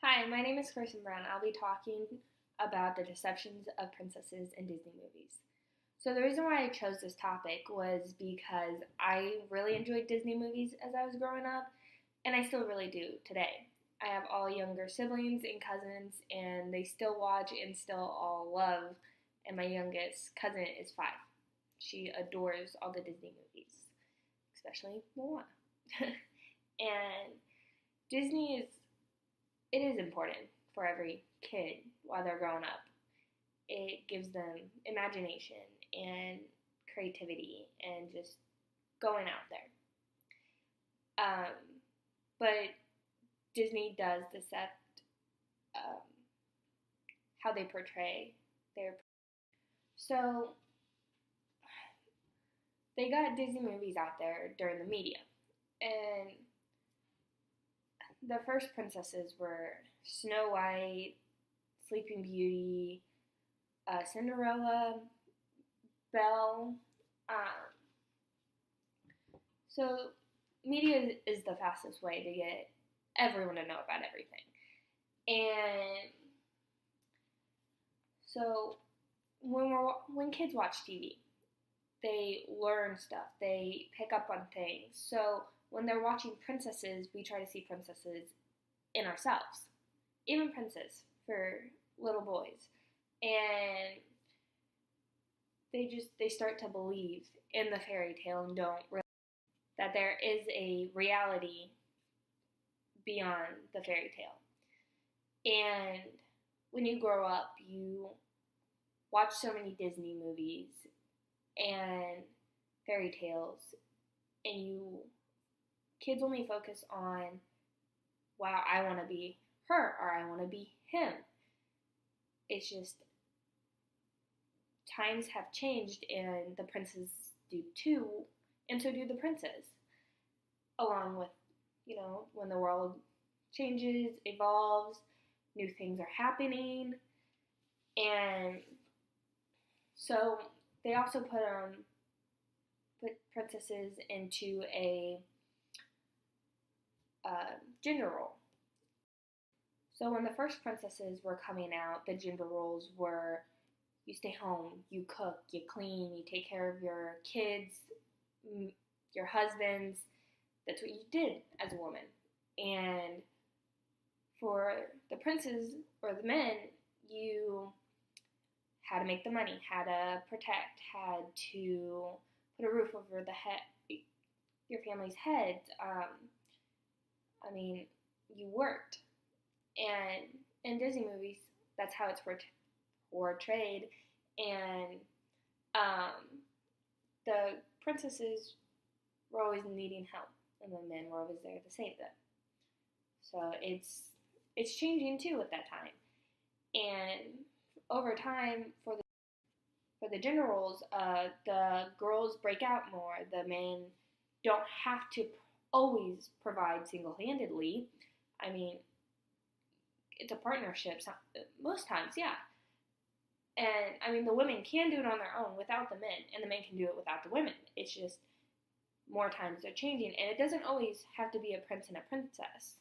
Hi, my name is Carson Brown. I'll be talking about the deceptions of princesses in Disney movies. So, the reason why I chose this topic was because I really enjoyed Disney movies as I was growing up, and I still really do today. I have all younger siblings and cousins, and they still watch and still all love. And my youngest cousin is 5. She adores all the Disney movies, especially Moana. And Disney it is important for every kid while they're growing up. It gives them imagination and creativity and just going out there. Um, but Disney does decept um, how they portray their. So they got Disney movies out there during the media, and the first princesses were Snow White, Sleeping Beauty, Cinderella, Belle. Um, so media is the fastest way to get everyone to know about everything. And so when kids watch TV, they learn stuff. They pick up on things. So when they're watching princesses, we try to see princesses in ourselves, even princes for little boys, and they start to believe in the fairy tale and don't realize that there is a reality beyond the fairy tale. And when you grow up, you watch so many Disney movies and fairy tales, and kids only focus on, wow, I want to be her or I want to be him. It's just times have changed and the princes do too, and so do the princes. Along with, when the world changes, evolves, new things are happening, and so they also put princesses into a gender role. So when the first princesses were coming out, the gender roles were you stay home, you cook, you clean, you take care of your kids, your husbands. That's what you did as a woman. And for the princes or the men, you had to make the money, had to protect, had to put a roof over your family's head. You worked. And in Disney movies, that's how it's portrayed. And the princesses were always needing help, and the men were always there to save them. So it's changing too at that time. And over time, for the gender roles, the girls break out more. The men don't have to always provide single-handedly. It's a partnership most times, yeah. And the women can do it on their own without the men, and the men can do it without the women. It's just more times they're changing, and it doesn't always have to be a prince and a princess.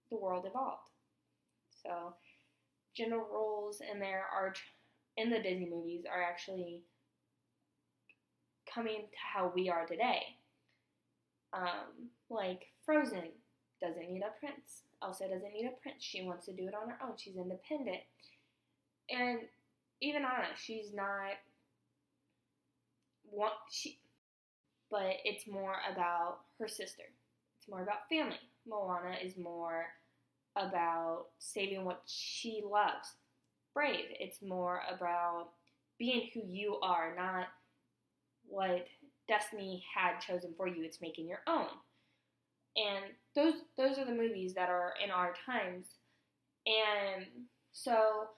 The world evolved. So gender roles in the Disney movies are actually coming to how we are today. Like Frozen doesn't need a prince. Elsa doesn't need a prince. She wants to do it on her own. She's independent. And even Anna, she's not but it's more about her sister. It's more about family. Moana is more about saving what she loves. Brave, it's more about being who you are, not what destiny had chosen for you. It's making your own. And those are the movies that are in our times. And so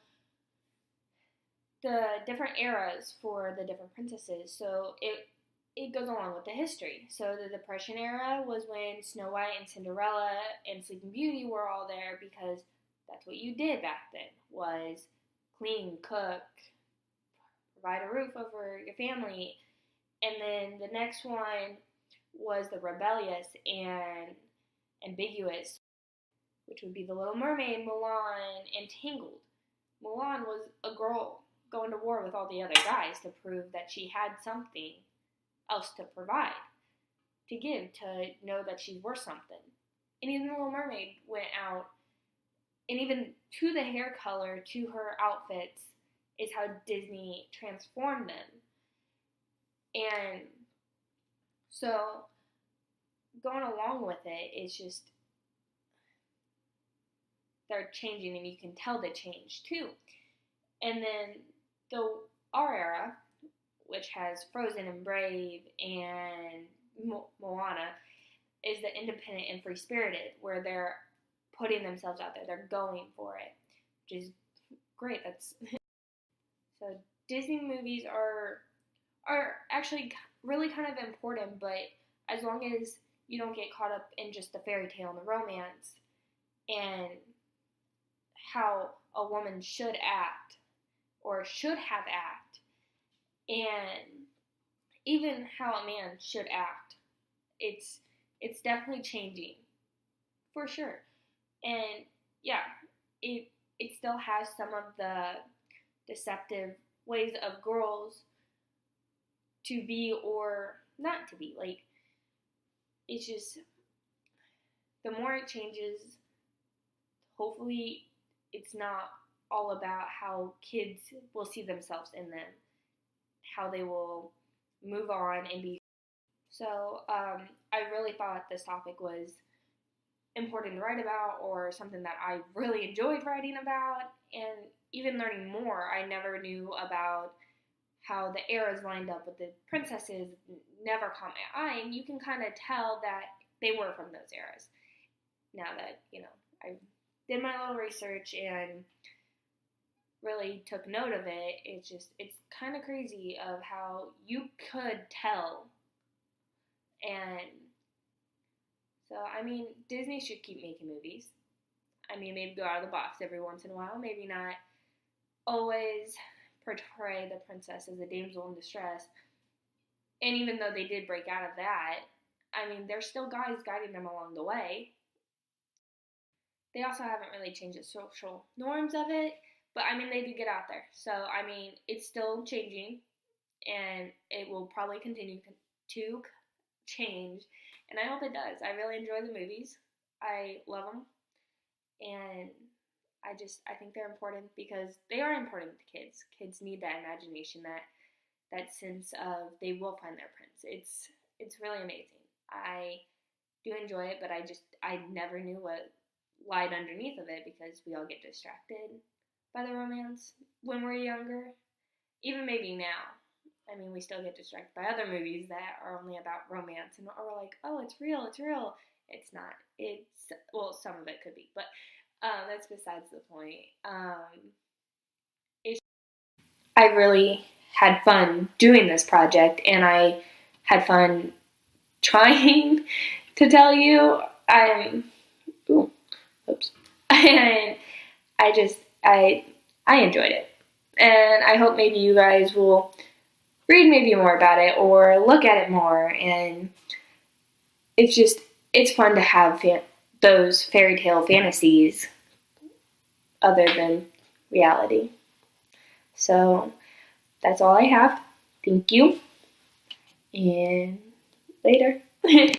the different eras for the different princesses, so it goes along with the history. So the Depression era was when Snow White and Cinderella and Sleeping Beauty were all there because that's what you did back then, was clean, cook, provide a roof over your family. And then the next one was the rebellious and ambiguous. which would be The Little Mermaid, Mulan, and Tangled. Mulan was a girl going to war with all the other guys to prove that she had something else to provide, to give, to know that she's worth something. And even The Little Mermaid went out, and even to the hair color, to her outfits, is how Disney transformed them. And so, going along with it, it's just, they're changing, and you can tell the change too. And then our era, which has Frozen and Brave and Moana, is the independent and free-spirited, where they're putting themselves out there, they're going for it, which is great. That's so Disney movies are actually really kind of important, but as long as you don't get caught up in just the fairy tale and the romance and how a woman should act or should have act, and even how a man should act, it's definitely changing for sure. And yeah, it still has some of the deceptive ways of girls to be or not to be. Like, it's just, the more it changes, hopefully it's not all about how kids will see themselves in them, how they will move on and be. So I really thought this topic was important to write about, or something that I really enjoyed writing about, and even learning more. I never knew about how the eras lined up with the princesses, never caught my eye, and you can kind of tell that they were from those eras. Now that, I did my little research and really took note of it, it's kind of crazy of how you could tell. And so, Disney should keep making movies. Maybe go out of the box every once in a while. Maybe not always portray the princess as a damsel in distress. And even though they did break out of that, there's still guys guiding them along the way. They also haven't really changed the social norms of it, but they did get out there. So, it's still changing, and it will probably continue to change, and I hope it does. I really enjoy the movies. I love them, and I think they're important because they are important to kids. Kids need that imagination, that sense of they will find their prince. It's really amazing. I do enjoy it, but I never knew what lied underneath of it, because we all get distracted by the romance when we're younger. Even maybe now. We still get distracted by other movies that are only about romance, and we're like, oh, it's real, it's real. It's not. Well, some of it could be, but that's besides the point. I really had fun doing this project, and I had fun trying to tell you. And I enjoyed it, and I hope maybe you guys will read maybe more about it or look at it more. And it's fun to have those fairy tale fantasies other than reality. So that's all I have. Thank you, and later.